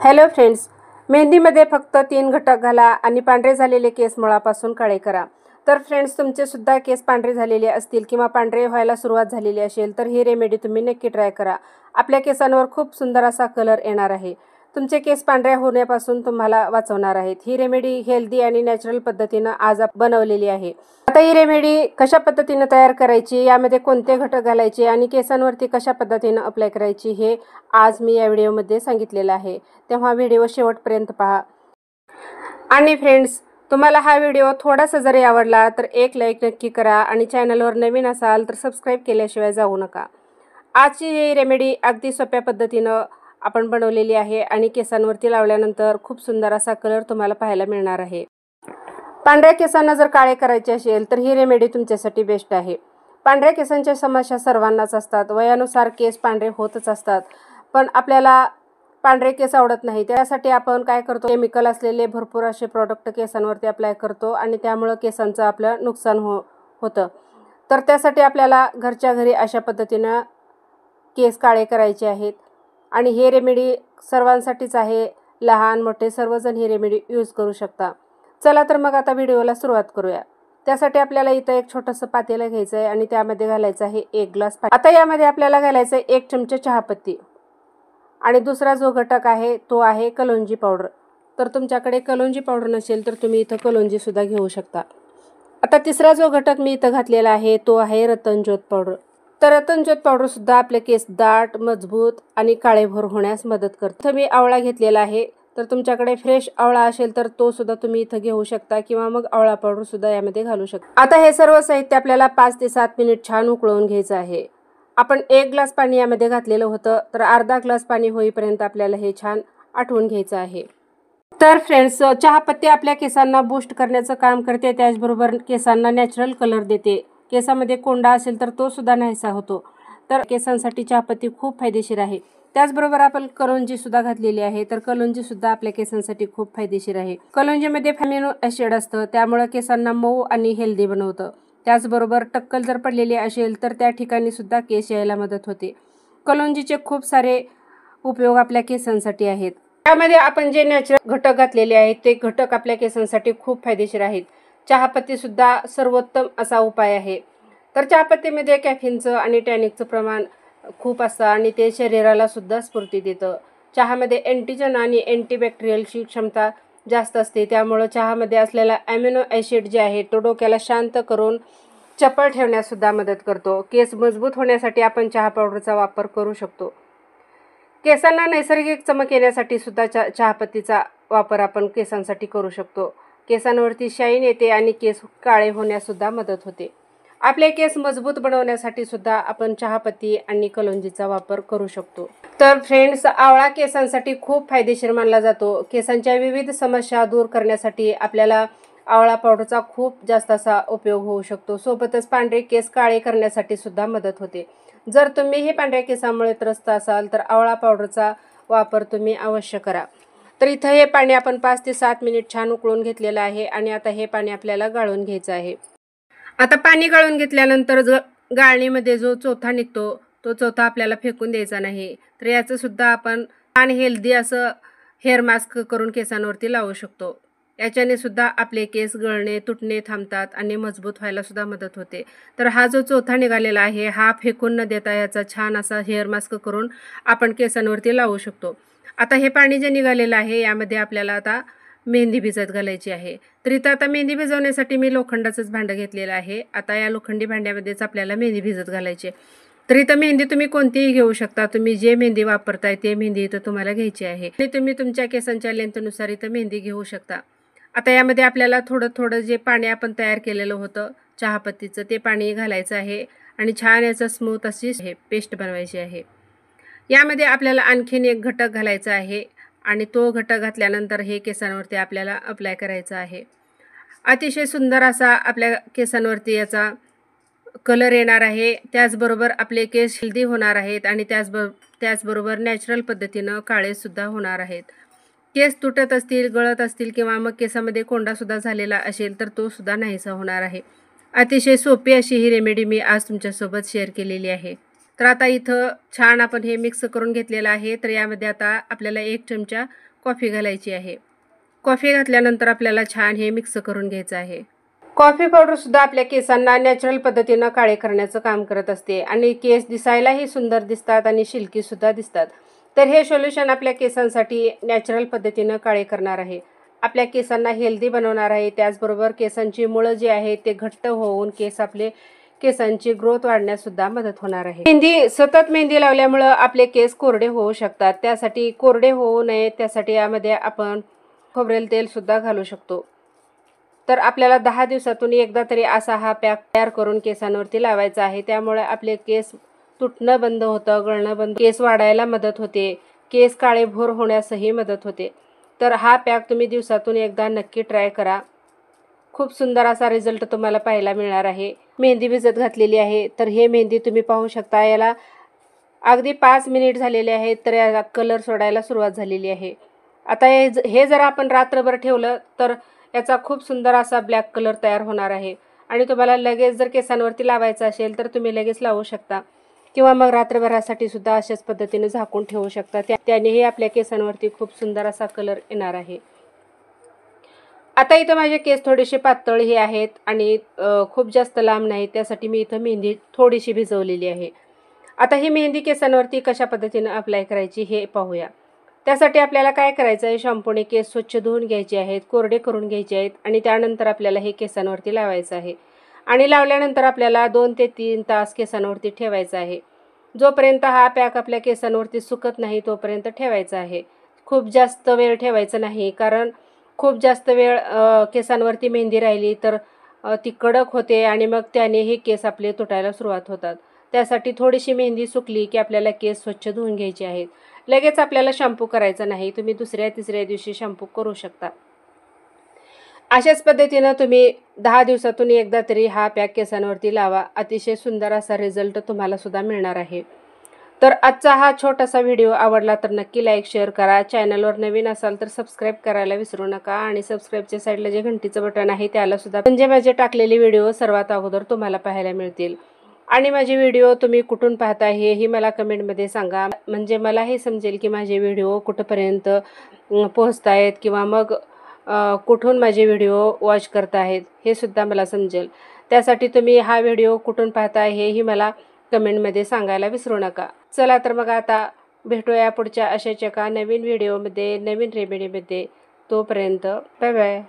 Hello friends, मेहंदीमध्ये फक्त 3 घटक घाला आणि पांढरे झालेले केस मुळापासून काळे करा। तर फ्रेंड्स, तुमचे सुद्धा केस पांढरे झालेले असतील किंवा पांढरे व्हायला सुरुवात झालेली असेल तर ही रेमेडी तुम्ही नक्की ट्राय करा। आपल्या केसांवर खूप सुंदर असा कलर येणार आहे। तुमचे केस पांढरे होण्यापासून तुम्हाला वाचवणार आहेत। ही रेमेडी हेल्दी आणि नॅचरल पद्धतीने आज बनवलेली आहे। आता ही रेमेडी कशा पद्धतीने तयार करायची, यामध्ये कोणते घटक घालायचे आणि केसांवरती कशा पद्धतीने अप्लाय करायची हे आज मी या व्हिडिओमध्ये सांगितलेलं आहे। तेव्हा व्हिडिओ शेवटपर्यंत पहा। आणि फ्रेंड्स, तुम्हाला हा व्हिडिओ थोडासा जरी आवडला तर एक लाईक नक्की करा आणि चॅनलवर नवीन असाल तर सबस्क्राइब केल्याशिवाय जाऊ नका। आजची ही रेमेडी अगदी सोप्या पद्धतीने आपण बनवलेली आहे आणि केसांवरती लावल्यानंतर खूप सुंदर असा कलर तुम्हाला पाहायला मिळणार आहे। पांढऱ्या केसांना जर काळे करायचे असेल तर ही रेमेडी तुमच्यासाठी बेस्ट आहे। पांढऱ्या केसांच्या समस्या सर्वांनाच असतात। वयानुसार केस पांढरे होतच असतात, पण आपल्याला पांढरे केस आवडत नाही। त्यासाठी आपण काय करतो, केमिकल असलेले भरपूर असे प्रोडक्ट केसांवरती अप्लाय करतो आणि त्यामुळे केसांचं आपलं नुकसान होतं। तर त्यासाठी आपल्याला घरच्या घरी अशा पद्धतीने केस काळे करायचे आहेत आणि हे रेमेडी सर्वांसाठीच आहे। लहान मोठे सर्वजण ही रेमेडी यूज करू शकता। चला तर मग आता व्हिडिओला सुरुवात करूया। त्यासाठी आपल्याला इथं एक छोटंसं पातेलं घ्यायचं आहे आणि त्यामध्ये घालायचं आहे 1 ग्लास पाणी। आता यामध्ये आपल्याला घालायचं आहे 1 चमचा चहापत्ती आणि दुसरा जो घटक आहे तो आहे कलोंजी पावडर। तर तुमच्याकडे कलोंजी पावडर नसेल तर तुम्ही इथं कलोंजी सुद्धा घेऊ शकता। आता तिसरा जो घटक मी इथं घातलेला आहे तो आहे रतनज्योत पावडर। तर रतनज्योत पावडर सुद्धा आपले केस दाट, मजबूत आणि काळेभोर होण्यास मदत करते। इथं मी आवळा घेतलेला आहे, तर तुमच्याकडे फ्रेश आवळा असेल तर तो सुद्धा तुम्ही इथं घेऊ शकता किंवा मग आवळा पावडर सुद्धा यामध्ये घालू शकता। आता हे सर्व साहित्य आपल्याला 5 ते 7 मिनिट छान उकळून घ्यायचं आहे। आपण 1 ग्लास पाणी यामध्ये घातलेलं होतं, तर अर्धा ग्लास पाणी होईपर्यंत आपल्याला हे छान आटवून घ्यायचं आहे। तर फ्रेंड्स, चहापत्ती आपल्या केसांना बूस्ट करण्याचं काम करते, त्याचबरोबर केसांना नॅचरल कलर देते। केसामध्ये कोंडा असेल तर तो सुद्धा नाहीसा होतो। तर केसांसाठी चहापत्ती खूप फायदेशीर आहे। त्याचबरोबर आपण कलोंजी सुद्धा घातलेली आहे, तर कलोंजी सुद्धा आपल्या केसांसाठी खूप फायदेशीर आहे। कलोंजीमध्ये अमिनो ॲसिड असतं, त्यामुळे केसांना मऊ आणि हेल्दी बनवतं। त्याचबरोबर टक्कल जर पडलेली असेल तर त्या ठिकाणी सुद्धा केस यायला मदत होते। कलोंजीचे खूप सारे उपयोग आपल्या केसांसाठी आहेत। त्यामध्ये आपण जे नॅचरल घटक घातलेले आहेत ते घटक आपल्या केसांसाठी खूप फायदेशीर आहेत। चहापत्ती सुद्धा सर्वोत्तम असा उपाय आहे। तर चहापत्तीमध्ये कॅफीनचं आणि टॅनिकचं प्रमाण खूप असतं आणि ते शरीराला सुद्धा स्फूर्ती देतं। चहामध्ये अँटीजन आणि अँटीबॅक्टेरियलची क्षमता जास्त असते, त्यामुळे चहामध्ये असलेला अमिनो ॲसिड जे आहे तो डोक्याला शांत करून चपळ ठेवण्यास सुद्धा मदत करतो। केस मजबूत होण्यासाठी आपण चहा पावडरचा वापर करू शकतो। केसांना नैसर्गिक चमक येण्यासाठी सुद्धा चहापत्तीचा वापर आपण केसांसाठी करू शकतो। केसांवरती शाईन येते आणि केस काळे होण्यास सुद्धा मदत होते। आपले केस मजबूत बनवण्यासाठी सुद्धा आपण चहापत्ती आणि कलोंजीचा वापर करू शकतो। तर फ्रेंड्स, आवळा केसांसाठी खूप फायदेशीर मानला जातो। केसांच्या विविध समस्या दूर करण्यासाठी आपल्याला आवळा पावडरचा खूप जास्त असा उपयोग होऊ शकतो। सोबतच पांढरे केस काळे करण्यासाठी सुद्धा मदत होते। जर तुम्ही हे पांढऱ्या केसांमुळे त्रस्त असाल तर आवळा पावडरचा वापर तुम्ही अवश्य करा। तर इथं हे पाणी आपण 5 ते 7 मिनिट छान उकळून घेतलेलं आहे आणि आता हे पाणी आपल्याला गाळून घ्यायचं आहे। आता पाणी गाळून घेतल्यानंतर गाळणीमध्ये जो चोथा निघतो तो चोथा आपल्याला फेकून द्यायचा नाही। तर याचं सुद्धा आपण छान हेल्दी असं हेअर मास्क करून केसांवरती लावू शकतो। याच्याने सुद्धा आपले केस गळणे, तुटणे थांबतात आणि मजबूत व्हायला सुद्धा मदत होते। तर हा जो चोथा निघालेला आहे हा फेकून न देता याचा छान असा हेअर मास्क करून आपण केसांवरती लावू शकतो। आता हे पाणी जे निघालेलं आहे यामध्ये आपल्याला आता मेहंदी भिजत घालायची आहे। तर इथं आता मेहंदी भिजवण्यासाठी मी लोखंडाचंच भांडं घेतलेलं आहे। आता या लोखंडी भांड्यामध्येच आपल्याला मेहंदी भिजत घालायची आहे। तर इथं मेहंदी तुम्ही कोणतीही घेऊ शकता। तुम्ही जे मेहंदी वापरताय ते मेहंदी इथं तुम्हाला घ्यायची आहे आणि तुम्ही तुमच्या केसांच्या लेंथनुसार इथं मेहंदी घेऊ शकता। आता यामध्ये आपल्याला थोडं थोडं जे पाणी आपण तयार केलेलं होतं चहापत्तीचं ते पाणी घालायचं आहे आणि छान याचं स्मूथ अशी पेस्ट बनवायची आहे। यामध्ये आपल्याला आणखीन एक घटक घालायचा आहे आणि तो घटक घातल्यानंतर हे केसांवरती आपल्याला अप्लाय करायचा आहे। अतिशय सुंदर असा आपल्या केसांवरती याचा कलर येणार आहे। त्याचबरोबर आपले केस हेल्दी होणार आहेत आणि त्याचबरोबर नॅचरल पद्धतीनं काळे सुद्धा होणार आहेत। केस तुटत असतील, गळत असतील किंवा मग केसामध्ये कोंडा सुद्धा झालेला असेल तर तो सुद्धा नाहीसा होणार आहे। अतिशय सोपी अशी ही रेमेडी मी आज तुमच्यासोबत शेअर केलेली आहे। तर आता इथं छान आपण हे मिक्स करून घेतलेलं आहे. तर यामध्ये आता आपल्याला 1 चमचा कॉफी घालायची आहे. कॉफी घातल्यानंतर आपल्याला छान हे मिक्स करून घ्यायचं आहे. कॉफी पावडरसुद्धा आपल्या केसांना नॅचरल पद्धतीनं काळे करण्याचं काम करत असते आणि केस दिसायलाही सुंदर दिसतात आणि सिल्कीसुद्धा दिसतात. तर हे सोल्युशन आपल्या केसांसाठी नॅचरल पद्धतीनं काळे करणार आहे. आपल्या केसांना हेल्दी बनवणार आहे. त्याचबरोबर केसांची मुळं जी आहेत ते घट्ट होऊन केसांची ग्रोथ वाढण्यासुद्धा मदत होणार आहे. सतत मेहंदी लावल्यामुळं आपले केस कोरडे होऊ शकतात. त्यासाठी कोरडे होऊ नये त्यासाठी यामध्ये आपण खोबरेल तेलसुद्धा घालू शकतो. तर आपल्याला 10 दिवसातून एकदा तरी असा हा पॅक तयार करून केसांवरती लावायचा आहे. त्यामुळे आपले केस तुटणं बंद होतं, गळणं बंद, केस वाढायला मदत होते, केस काळेभोर होण्यासही मदत होते. तर हा पॅक तुम्ही दिवसातून एकदा नक्की ट्राय करा. खूप सुंदर असा रिझल्ट तुम्हाला पाहायला मिळणार आहे. मेहंदी भिजत घातलेली आहे. तर हे मेहंदी तुम्ही पाहू शकता. याला अगदी 5 मिनिट झालेले आहेत. तर याला कलर सोडायला सुरुवात झालेली आहे. आता हे जर आपण रात्रभर ठेवलं तर याचा खूप सुंदर असा ब्लॅक कलर तयार होणार आहे. आणि तुम्हाला लगेच जर केसांवरती लावायचं असेल तर तुम्ही लगेच लावू शकता किंवा मग रात्रभरासाठी सुद्धा अशाच पद्धतीने झाकून ठेवू शकता. त्यानेही आपल्या केसांवरती खूप सुंदर असा कलर येणार आहे. आता इथं माझे केस थोडेसे पातळ हे आहेत आणि खूप जास्त लांब नाही. त्यासाठी मी इथं मेहंदी थोडीशी भिजवलेली आहे. आता ही मेहंदी केसांवरती कशा पद्धतीनं अप्लाय करायची हे पाहूया. त्यासाठी आपल्याला काय करायचं आहे, शॅम्पूने केस स्वच्छ धुवून घ्यायचे आहेत, कोरडे करून घ्यायचे आहेत आणि त्यानंतर आपल्याला हे केसांवरती लावायचं आहे. आणि लावल्यानंतर आपल्याला 2 ते 3 तास केसांवरती ठेवायचं आहे. जोपर्यंत हा पॅक आपल्या केसांवरती सुकत नाही तोपर्यंत ठेवायचा आहे. खूप जास्त वेळ ठेवायचं नाही, कारण खूप जास्त वेळ केसांवरती मेहंदी राहिली तर ती कडक होते आणि मग त्यानेही केस आपले तुटायला सुरुवात होतात. त्यासाठी थोडीशी मेहंदी सुकली की आपल्याला केस स्वच्छ धुवून घ्यायचे आहेत. लगेच आपल्याला शॅम्पू करायचा नाही. तुम्ही दुसऱ्या तिसऱ्या दिवशी शॅम्पू करू शकता. अशाच पद्धतीनं तुम्ही 10 दिवसातून एकदा तरी हा पॅक केसांवरती लावा. अतिशय सुंदर असा रिझल्ट तुम्हाला सुद्धा मिळणार आहे. तर आजचा हा छोटासा व्हिडिओ आवडला तर नक्की लाईक शेअर करा. चॅनलवर नवीन असाल तर सबस्क्राईब करायला विसरू नका आणि सबस्क्राईबच्या साईडला जे घंटीचं बटन आहे त्याला सुद्धा, म्हणजे माझे टाकलेले व्हिडिओ सर्वात अगोदर तुम्हाला पाहायला मिळतील. आणि माझे व्हिडिओ तुम्ही कुठून पाहता हेही मला कमेंटमध्ये सांगा, म्हणजे मलाही समजेल की माझे व्हिडिओ कुठंपर्यंत पोहोचतायत किंवा मग कुठून माझे व्हिडिओ वॉच करताहेत हे सुद्धा मला समजेल. त्यासाठी तुम्ही हा व्हिडिओ कुठून पाहताय हेही मला कमेंटमध्ये सांगायला विसरू नका. चला तर मग आता भेटूया पुढच्या अशाच एका नवीन व्हिडिओमध्ये, नवीन रेमेडीमध्ये. तोपर्यंत बाय बाय.